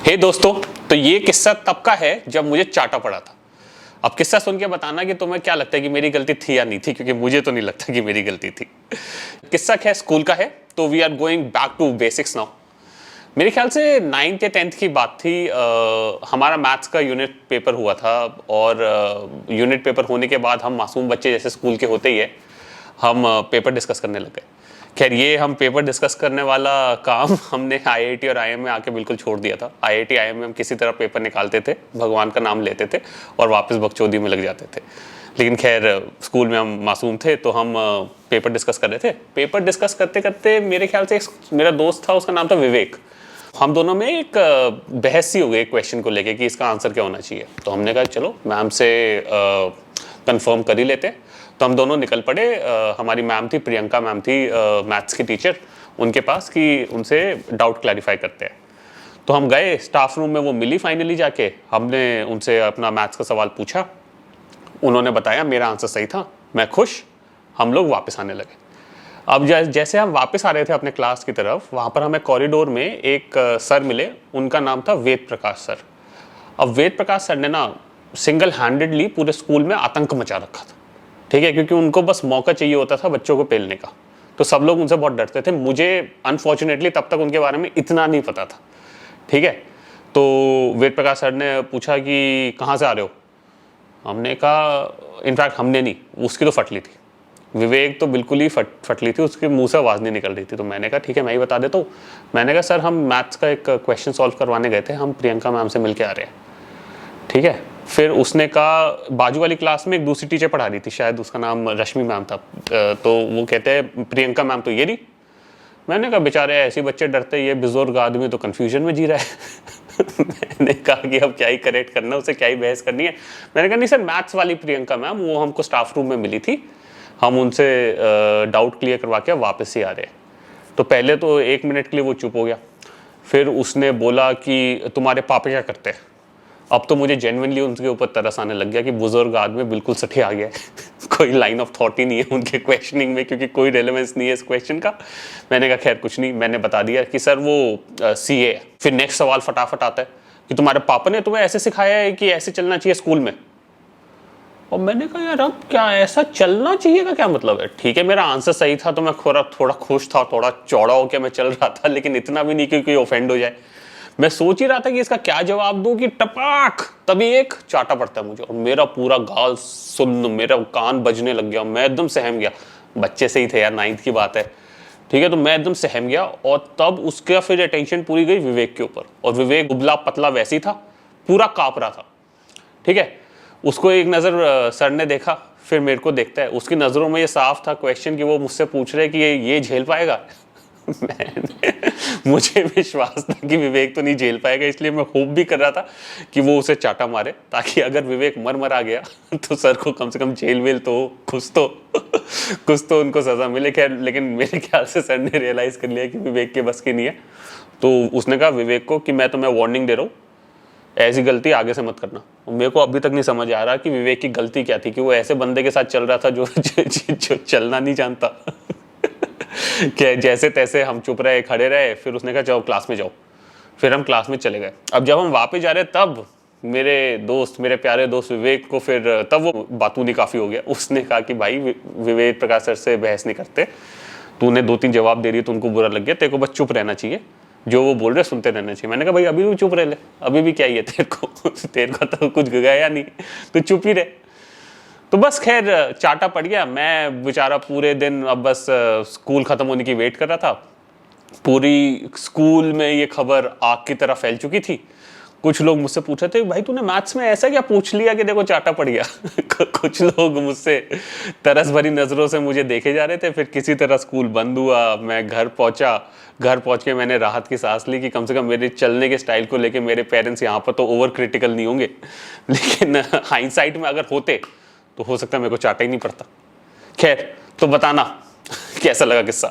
हे दोस्तों, तो ये किस्सा तब का है जब मुझे चाटा पड़ा था। अब किस्सा सुन के बताना कि तुम्हें क्या लगता है कि मेरी गलती थी या नहीं थी, क्योंकि मुझे तो नहीं लगता कि मेरी गलती थी। किस्सा क्या स्कूल का है, तो we are going back to basics now. मेरे ख्याल से 9th या 10th की बात थी। हमारा मैथ्स का यूनिट पेपर हुआ था और यूनिट पेपर होने के बाद हम मासूम बच्चे जैसे स्कूल के होते ही है, हम पेपर डिस्कस करने लग गए। खैर, ये हम पेपर डिस्कस करने वाला काम हमने आईआईटी और आईएम में आके बिल्कुल छोड़ दिया था। आईआईटी आईएम में हम किसी तरह पेपर निकालते थे, भगवान का नाम लेते थे और वापस बकचोदी में लग जाते थे। लेकिन खैर, स्कूल में हम मासूम थे तो हम पेपर डिस्कस कर रहे थे। पेपर डिस्कस करते करते मेरे ख्याल से मेरा दोस्त था, उसका नाम था विवेक। हम दोनों में एक बहस सी हो गई क्वेश्चन को लेके कि इसका आंसर क्या होना चाहिए। तो हमने कहा चलो मैम से कंफर्म कर ही लेते। तो हम दोनों निकल पड़े। हमारी मैम थी, प्रियंका मैम थी, मैथ्स की टीचर, उनके पास कि उनसे डाउट क्लैरिफाई करते हैं। तो हम गए स्टाफ रूम में, वो मिली फाइनली जाके। हमने उनसे अपना मैथ्स का सवाल पूछा, उन्होंने बताया, मेरा आंसर सही था, मैं खुश। हम लोग वापस आने लगे। अब जैसे हम वापस आ रहे थे अपने क्लास की तरफ, वहाँ पर हमें कॉरिडोर में एक सर मिले, उनका नाम था वेद प्रकाश सर। अब वेद प्रकाश सर ने ना सिंगल हैंडेडली पूरे स्कूल में आतंक मचा रखा था, ठीक है, क्योंकि उनको बस मौका चाहिए होता था बच्चों को पेलने का। तो सब लोग उनसे बहुत डरते थे। मुझे अनफॉर्चुनेटली तब तक उनके बारे में इतना नहीं पता था, ठीक है। तो वेद प्रकाश सर ने पूछा कि कहाँ से आ रहे हो। हमने कहा, इनफैक्ट हमने नहीं, उसकी तो फटली थी, विवेक तो बिल्कुल ही फटली थी, उसके मुंह से आवाज़ नहीं निकल रही थी। तो मैंने कहा ठीक है, मैं ही बता देता हूँ। मैंने कहा सर, हम मैथ्स का एक क्वेश्चन सॉल्व करवाने गए थे, हम प्रियंका मैम से मिल के आ रहे हैं, ठीक है। फिर उसने कहा, बाजू वाली क्लास में एक दूसरी टीचर पढ़ा रही थी, शायद उसका नाम रश्मि मैम था। तो वो कहते हैं प्रियंका मैम तो ये नहीं। मैंने कहा बेचारे ऐसे बच्चे डरते, ये बुजुर्ग आदमी तो कन्फ्यूजन में जी रहा है। मैंने कहा कि अब क्या ही करेक्ट करना, उसे क्या ही बहस करनी है। मैंने कहा नहीं सर, मैथ्स वाली प्रियंका मैम, वो हमको स्टाफ रूम में मिली थी, हम उनसे डाउट क्लियर करवा के वापस ही आ रहे हैं। तो पहले तो 1 मिनट के लिए वो चुप हो गया। फिर उसने बोला कि तुम्हारे पापा क्या करते हैं। अब तो मुझे जेन्युइनली उनके ऊपर तरस आने लग गया कि बुजुर्ग आदमी बिल्कुल सठी आ गया है। कोई लाइन ऑफ थॉट ही नहीं है उनके क्वेश्चनिंग में, क्योंकि कोई रेलेवेंस नहीं है इस क्वेश्चन का। मैंने कहा खैर कुछ नहीं, मैंने बता दिया कि सर वो सीए है। फिर नेक्स्ट सवाल फटाफट आता है कि तुम्हारे पापा ने तुम्हें ऐसे सिखाया है कि ऐसे चलना चाहिए स्कूल में। और मैंने कहा यार, अब क्या ऐसा चलना चाहिए का क्या मतलब है। ठीक है, मेरा आंसर सही था तो मैं थोड़ा खुश था, थोड़ा चौड़ा होकर मैं चल रहा था, लेकिन इतना भी नहीं कि कोई ऑफेंड हो जाए। मैं सोच ही रहा था कि इसका क्या जवाब दूं कि टपाक, तभी एक चाटा पड़ता है मुझे और मेरा पूरा गाल सुन्न, मेरा कान बजने लग गया। मैं एकदम सहम गया। बच्चे से ही थे यार, 9th की बात है, ठीक है। तो मैं एकदम सहम गया और तब उसका फिर अटेंशन पूरी गई विवेक के ऊपर। और विवेक दुबला पतला वैसी था, पूरा कांप रहा था, ठीक है। उसको एक नज़र सर ने देखा, फिर मेरे को देखता है। उसकी नज़रों में ये साफ था क्वेश्चन कि वो मुझसे पूछ रहे कि ये झेल पाएगा। मुझे विश्वास था कि विवेक तो नहीं झेल पाएगा, इसलिए मैं होप भी कर रहा था कि वो उसे चाटा मारे, ताकि अगर विवेक मर आ गया तो सर को कम से कम जेल वेल तो कुछ तो उनको सजा मिले। खैर, लेकिन मेरे ख्याल से सर ने रियलाइज़ कर लिया कि विवेक के बस की नहीं है। तो उसने कहा विवेक को कि मैं तुम्हें वार्निंग दे रहा हूँ, ऐसी गलती आगे से मत करना। मेरे को अभी तक नहीं समझ आ रहा कि विवेक की गलती क्या थी कि वो ऐसे बंदे के साथ चल रहा था जो चलना नहीं जानता। क्या जैसे तैसे हम चुप रहे, खड़े रहे। फिर उसने कहा जाओ क्लास में जाओ। फिर हम क्लास में चले गए। अब जब हम वापस जा रहे तब मेरे प्यारे दोस्त विवेक को फिर तब वो बातूनी काफ़ी हो गया। उसने कहा कि भाई, विवेक प्रकाश सर से बहस नहीं करते, तूने 2-3 जवाब दे दिए तो उनको बुरा लग गया, तेरे को बस चुप रहना चाहिए, जो वो बोल रहे सुनते रहना चाहिए। मैंने कहा भाई अभी भी चुप रह ले, अभी भी क्या ही है तेरे को तो कुछ गया नहीं, तो चुप ही रहे। तो बस खैर चाटा पड़ गया। मैं बेचारा पूरे दिन अब बस स्कूल ख़त्म होने की वेट कर रहा था। पूरी स्कूल में ये खबर आग की तरह फैल चुकी थी। कुछ लोग मुझसे पूछ रहे थे भाई तूने मैथ्स में ऐसा क्या पूछ लिया कि देखो चाटा पड़ गया। कुछ लोग मुझसे तरस भरी नज़रों से मुझे देखे जा रहे थे। फिर किसी तरह स्कूल बंद हुआ, मैं घर पहुंचा। घर पहुंच के मैंने राहत की सांस ली कि कम से कम मेरे चलने के स्टाइल को लेके मेरे पेरेंट्स यहाँ पर तो ओवर क्रिटिकल नहीं होंगे। लेकिन हाइंडसाइट में अगर होते तो हो सकता है मेरे को चाटा ही नहीं पड़ता। खैर, तो बताना कैसा लगा किस्सा।